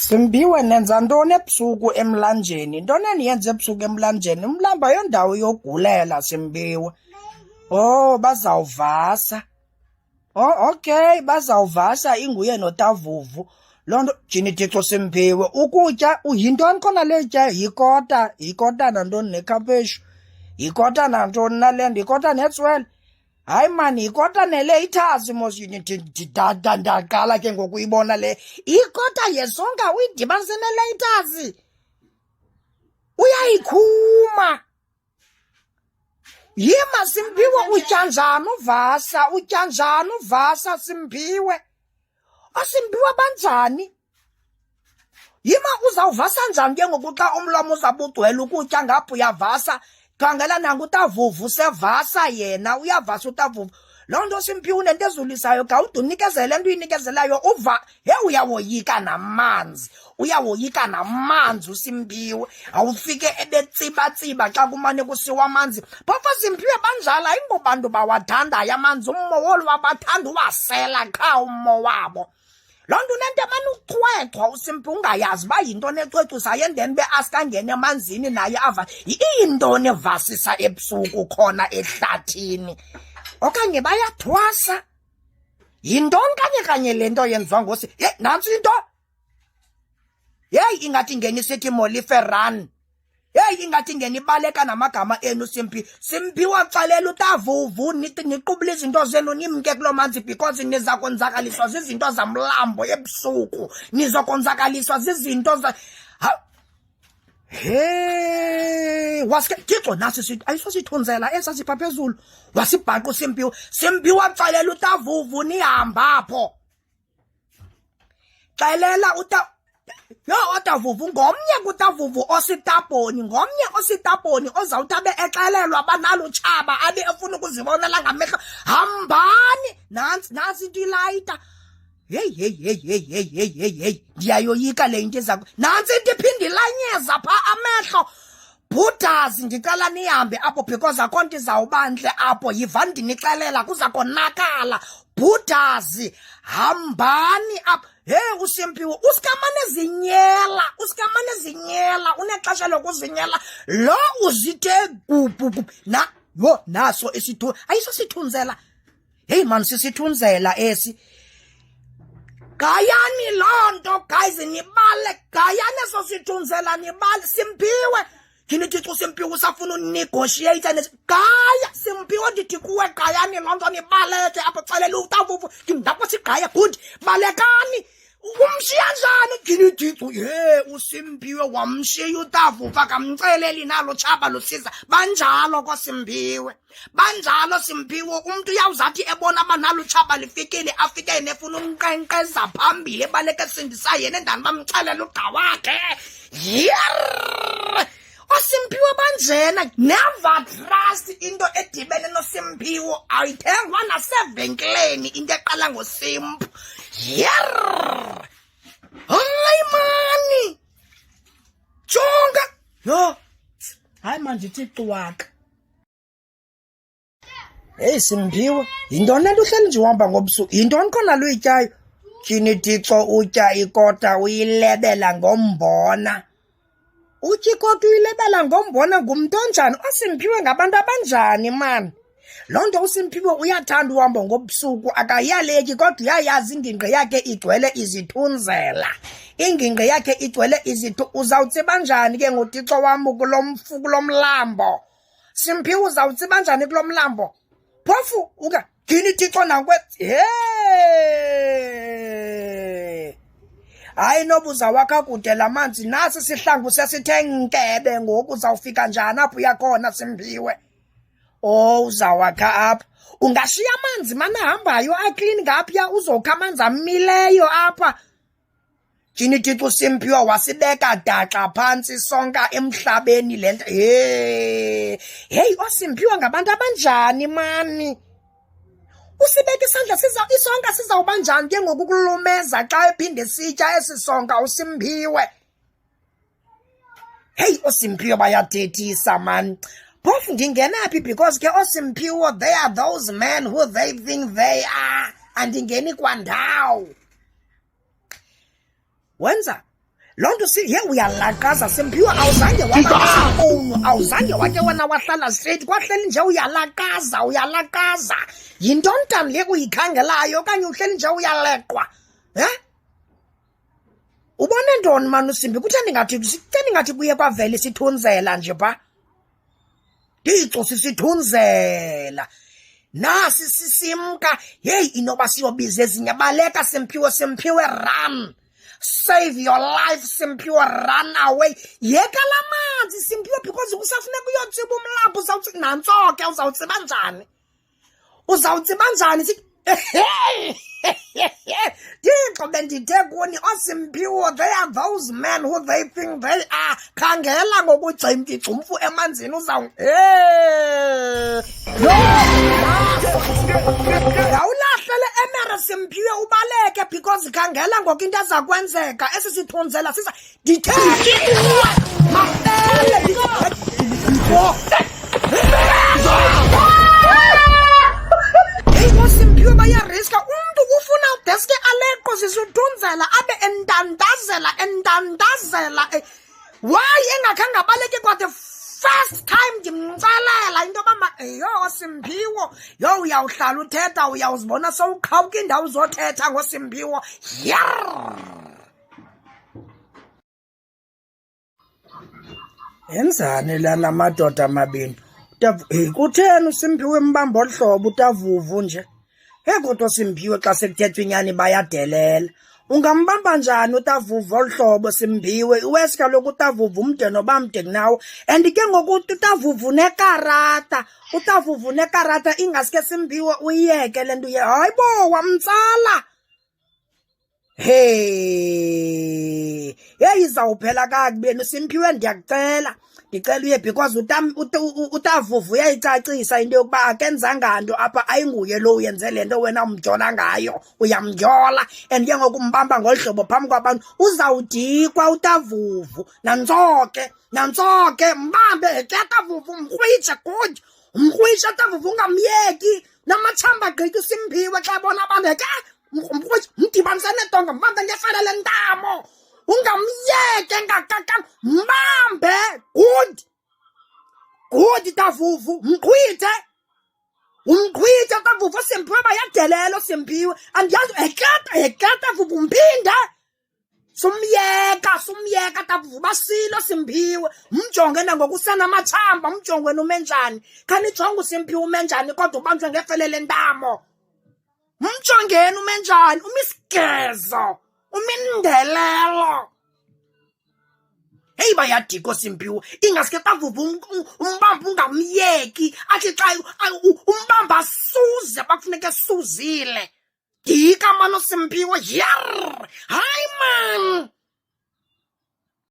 Simbiwe, nenza ntoni ebusuku emlanjeni? Ntoni eniyenza ebusuku emlanjeni? Umlambo ayondawo yogulela, Simbiwe. Oh, bazawuvasa. Oh, okay, bazawuvasa inguye noTavuvu. Loo nto jini Thixo Simbiwe. Ukutya yintoni khona le tya? Yikota nantoni nekhapheshu? Yikota nantoni nale nto? Yikota netswele? Hayi mani, yikota nelethazi mos. Ndaqala ke ngokuyibona le. Ikota yesonka uyidibanise nelethazi. Uyayikhuma. Yima Simbiwe, utya njani uvasa? Utya njani uvasa Simbiwe? Simbiwe banjani? Yima uzawuvasa njani ke ngoku xa umlomo uzabugcwele ukutya ngapha uyavasa? Khangela nanguTavuvu sevasa yena, uyavasa uTavuvu. Loo nto Simbiwe unento ezulisayo, gawude unikezele nto uyinikezelayo uyawoyika namanzi. Uyawoyika namanzi uSimbiwe. Awufike ebetsiba-tsiba xa kumane kusiwa amanzi. Phofu Simbiwe banjalo ayingo bantu bawathandayo amanzi. Ummo wolu wabathanda uwasela qha ummo wabo. Loo nto unento emane uchwechwa uSimbiwe ungayazi uba yintoni ecwecwisayo endeni be-aske angene emanzini naye ava. Iyintoni evasisa ebusuku khona ehlathini? Okanye bayathwasa? Yintoni kanye le nto yenziwa ngosi? Yeyi, nantsi into. Yeyi, ingathi ingena isithi Moliferan. Yeyi, ingathi ingena ibaleka namagama enu Simbiwe waxelela uTavuvu niqubule izinto zenu nimke kuloo manzi because niza konzakaliswa zizinto zamlambo ebusuku. Nizokonzakaliswa zizinto za... Hey, waske Thixo nasi ayisosithunzela esasipha phezulu. Wasibhaqa uSimbiwe. Simbiwe waxelela uTavuvu nihamba apho. Xelela uTavuvu ngomnye kuTavuvu ositaponi, ngomnye ositaponi ozawuthi abe exelelwa banalutshaba abe efuna ukuzibonela ngamehlo. Hambani, nasi into ilayita. Hey, ndiyayoyika le into eza. Nantsi into iphinde ilanyeza phaa amehlo. Bhudazi, ndicela nihambe apho because akho nto izawubantle apho. Yivani ndinixelela kuza konakala. Bhudazi, hambani apho. Hey, uSimbiwe, usikamane zinyela, unexesha lokuzinyela. Lo uzithe gubu. Naso ayisosithunzela. Hey man, sisithunzela esi. Gayani loo nto, guys, nibale. Gayani eso sithunzela nibale. Simbiwe, yini Thixo Simbiwe usafuna unegotiate Gaya, Simbiwe ndithi kuwe gayani loo nto nibaleke apho xelela uTavuvu. Ndapho sigaya good. Balekani. Umshiya njani? Yini Thixo? uSimbiwe wamshiya uTavuvu akamceleli nalo tshaba lusiza. Banjalo koSimbiwe. Banjalo Simbiwe, umntu uyawuzathi ebona abanalo tshaba lifikile afike nefuna umqenqeza phambili ebaleke sindisa yena endani bamxelela ugqa wakhe. OSimbiwe banjena, never trust into edibene noSimbiwe. Ayithengwa nasevenkileni into eqala ngoSimpu. Hayi mani, jonga. Hayi man, ndithi cwaka. Hey Simbiwe, yintoni le nto uhleli nje uhamba ngobusuku? Yintoni khona luyityayo? Tyhini Thixo, utya ikota uyilebela ngombona. Utya ikota uyilebela ngombona ngumntu onjani? OSimbiwe ngabantu abanjani man? Loo nto uSimbiwe uyathanda uhambo ngobusuku, akayaleki kodwa uyayazi ingingqi yakhe igcwele izithunzela. Ingingqi yakhe igcwele uzawutsiba njani ke ngoThixo wam kulo mlambo? Simbiwe uzawutsiba njani kulo mlambo? Phofu yini Thixo hayi noba uzawakha kude la manzi, nasi sihlangu sesithe nkebe ngoku. Uzawufika njani apho uyakhona Simbiwe? Uzawakha apha. Ungashiya amanzi mani ahambayo aklini ngapha uzokha amanzi amileyo apha. Tyhini Thixo Simbiwe wasibeka daxa phantsi sonka emhlabeni le nto. Hey, OSimbiwe ngabantu abanjani mani? Usibeka isandla isonka sizawuba njani ke ngoku kulumeza xa ephinde sitya esi sonka uSimbiwe? Hey, OSimbiwe bayathethisa man. Phofu ndingena phi because ke OSimbiwe they are those men who they think they are. Andingeni kwandawo. Wenza loo nto ye uyalaqaza Simphiwe, awuzange wabafowunu, awuzange wake wena wahlala straight, kwahleli nje uyalaqaza. Yintoni tani le uyikhangelayo okanye uhleli nje uyaleqwa? Ubone ntoni mani uSimphiwe? Kutheni ngathi kuye kwavela isithunzela nje pha? Ndicosi sithunzela. Nasi sisimka, hey inoba siyobiza ezinye, baleka Simphiwe, run. Save your life Simphiwe, run away. Yeka la manzi Simphiwe, because kusafuneka uyotsiba umlambo, uzawuthi nantso ke uzawutsiba njani? Uzawutsiba njani? Thixo bendithe kuni, oSimphiwe, they are those men who they think they are. Khangela ngokugcimfu emanzini Yawulahlele emere Simphiwe ubaleke, because khangela ngoku into eza kwenzeka. Esi sithunzela sisa ndithe mabele Simphiwe bayariska, umntu ufuna udeske aleqo sisithunzela abe endandazela. Why engakhange abaleke kwa the first time? Ndimcalela into yoba Simphiwe, uyawuhlala uthetha, uyawuzibona sowuqhawuka iindawo zothetha ngoSimphiwe. Yenzani la madoda amabini? Kutheni uSimphiwe embamba olu hlobo utavuvu nje? Kodwa Simphiwe xa sekuthethwa inyani bayadelela. Ungambamba njani utavuvu olu hlobo Simphiwe? Iwesi kaloku utavuvu umde noba mde kunawo, and ke ngoku utavuvu nekarata, ingaske Simphiwe uyiyeke le nto hayi bo wamtsala. Izawuphela kakubeni Simphiwe, ndicela uye, because utavuvu uyayicacisa into yokuba akenzanga nto apha, ayinguye lo uyenze le nto wena umjola ngayo, uyamjola. And ke ngoku umbamba ngolu hlobo phambi kwabantu, uzawudikwa utavuvu. Nantso ke mbambe, utavuvu umkrwitshe good, umkrwitshe utavuvu, ungamyeki namatshamba gqithi uSimphiwe xa bona bambe umkrwitshe, mdibanise netonga, mbambe ngefana le ntamo, ungamyeke mbambe good tavuvu, umqhwithe tavuvu. Simphiwe bayadelela Simphiwe, andiyazi eklata vuvu umphinde. Sumyeka tavuvu, basilo Simphiwe. Mjonge nangoku usenamathamba, mjonge umenjani. Khanijonge uSimphiwe umenjani, kodwa ubanjwe ngefele lentamo. Mjongeni umenjani, umisigezo, umindelelo. Bayadika Simphiwe, ingaske tavuvu umbamba ungamyeki, athi xa umbamba asuze, bakufuneka esuzile. Dika mano Simphiwe, hayi man.